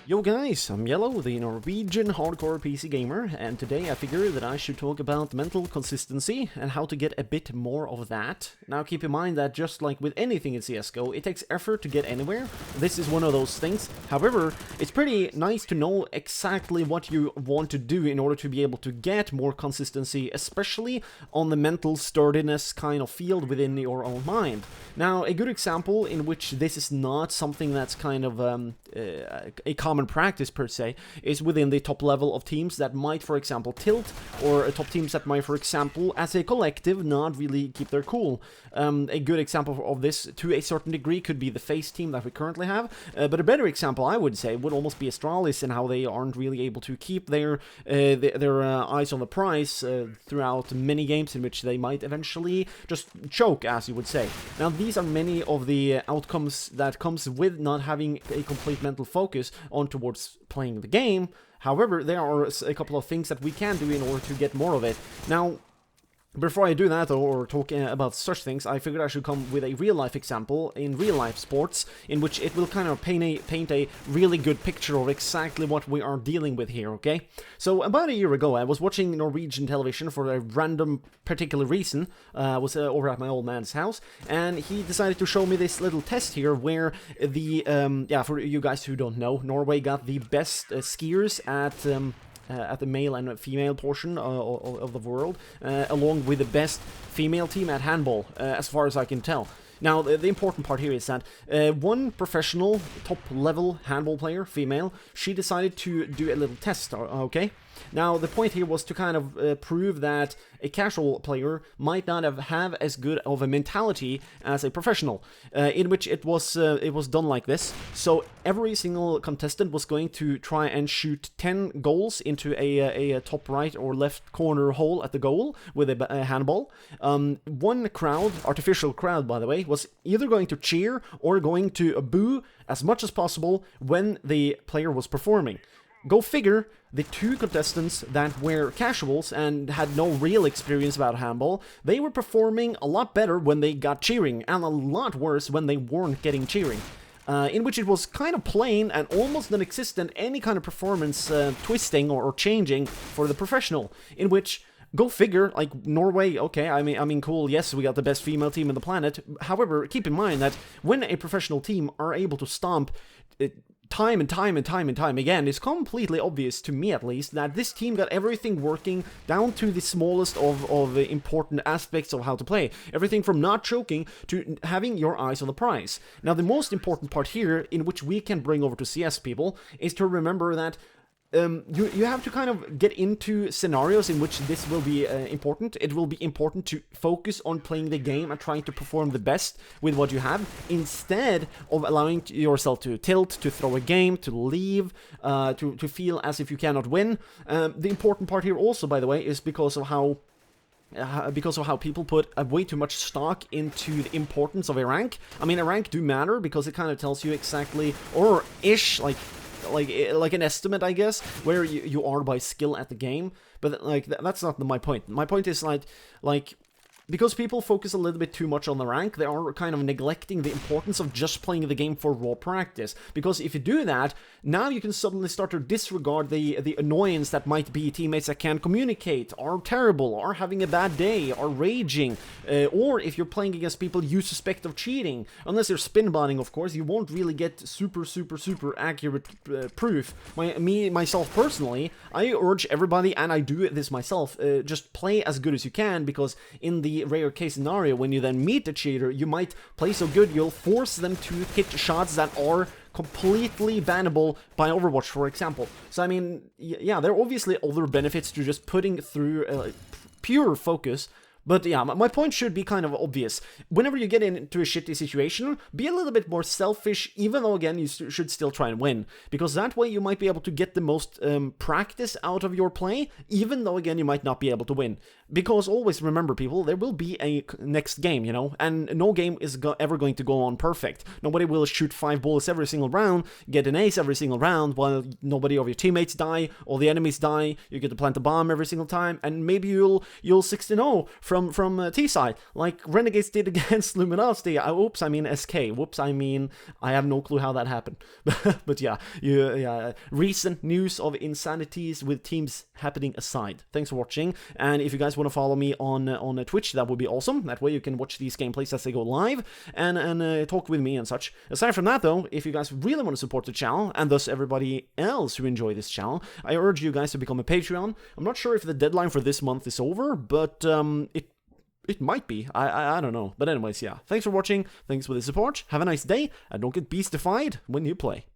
Yo guys, I'm Yellow, the Norwegian hardcore PC gamer, and today I figure that I should talk about mental consistency and how to get a bit more of that. Now keep in mind that just like with anything in CSGO, it takes effort to get anywhere. This is one of those things. However, it's pretty nice to know exactly what you want to do in order to be able to get more consistency, especially on the mental sturdiness kind of field within your own mind. Now, a good example in which this is not something that's kind of a common practice per se is within the top level of teams that might, for example, tilt, or top teams that might, for example, as a collective, not really keep their cool. A good example of this, to a certain degree, could be the FaZe team that we currently have, but a better example, I would say, would almost be Astralis and how they aren't really able to keep their eyes on the prize throughout many games in which they might eventually just choke, as you would say. Now, these are many of the outcomes that comes with not having a complete mental focus on towards playing the game. However, there are a couple of things that we can do in order to get more of it. Now, before I do that, or talk about such things, I figured I should come with a real-life example in real-life sports, in which it will kind of paint a really good picture of exactly what we are dealing with here, okay? So, about a year ago, I was watching Norwegian television for a random particular reason. I was over at my old man's house, and he decided to show me this little test here, where the, for you guys who don't know, Norway got the best skiers at the male and female portion of the world, along with the best female team at handball, as far as I can tell. Now, the important part here is that one professional, top-level handball player, female, she decided to do a little test, okay? Now, the point here was to kind of prove that a casual player might not have as good of a mentality as a professional, in which it was done like this. So every single contestant was going to try and shoot 10 goals into a top right or left corner hole at the goal with a handball. One crowd, artificial crowd by the way, was either going to cheer or going to boo as much as possible when the player was performing. Go figure, the two contestants that were casuals and had no real experience about handball, they were performing a lot better when they got cheering, and a lot worse when they weren't getting cheering. In which it was kind of plain and almost non-existent any kind of performance twisting or changing for the professional, in which, go figure, like, Norway, okay, I mean, cool, yes, we got the best female team on the planet. However, keep in mind that when a professional team are able to stomp time and time again, it's completely obvious, to me at least, that this team got everything working down to the smallest of important aspects of how to play. Everything from not choking to having your eyes on the prize. Now, the most important part here, in which we can bring over to CS people, is to remember that you have to kind of get into scenarios in which this will be important. It will be important to focus on playing the game and trying to perform the best with what you have, instead of allowing yourself to tilt, to throw a game, to leave, to feel as if you cannot win. The important part here also, by the way, is because of how people put way too much stock into the importance of a rank. I mean, a rank do matter because it kind of tells you exactly, or ish, like an estimate, I guess, where you are by skill at the game. But like that's not my point. My point is like because people focus a little bit too much on the rank, they are kind of neglecting the importance of just playing the game for raw practice. Because if you do that, now you can suddenly start to disregard the annoyance that might be teammates that can't communicate, are terrible, are having a bad day, are raging, or if you're playing against people you suspect of cheating. Unless you're spin botting, of course, you won't really get super accurate proof. Myself personally, I urge everybody, and I do this myself, just play as good as you can, because in the rare case scenario when you then meet a cheater, you might play so good you'll force them to hit shots that are completely bannable by Overwatch, for example. So I mean, yeah, there are obviously other benefits to just putting through pure focus. But yeah, my point should be kind of obvious. Whenever you get into a shitty situation, be a little bit more selfish, even though, again, you should still try and win. Because that way you might be able to get the most practice out of your play, even though, again, you might not be able to win. Because always remember, people, there will be a next game, you know, and no game is ever going to go on perfect. Nobody will shoot 5 bullets every single round, get an ace every single round, while nobody of your teammates die, all the enemies die, you get to plant a bomb every single time, and maybe you'll 6-0 from T-side, like Renegades did against Luminosity. Oops, I mean SK. Whoops, I mean, I have no clue how that happened. But yeah, recent news of insanities with teams happening aside. Thanks for watching, and if you guys want to follow me on Twitch, that would be awesome. That way you can watch these gameplays as they go live and talk with me and such. Aside from that, though, if you guys really want to support the channel and thus everybody else who enjoy this channel, I urge you guys to become a Patreon. I'm not sure if the deadline for this month is over, but it might be. I don't know. But anyways, yeah. Thanks for watching. Thanks for the support. Have a nice day, and don't get beastified when you play.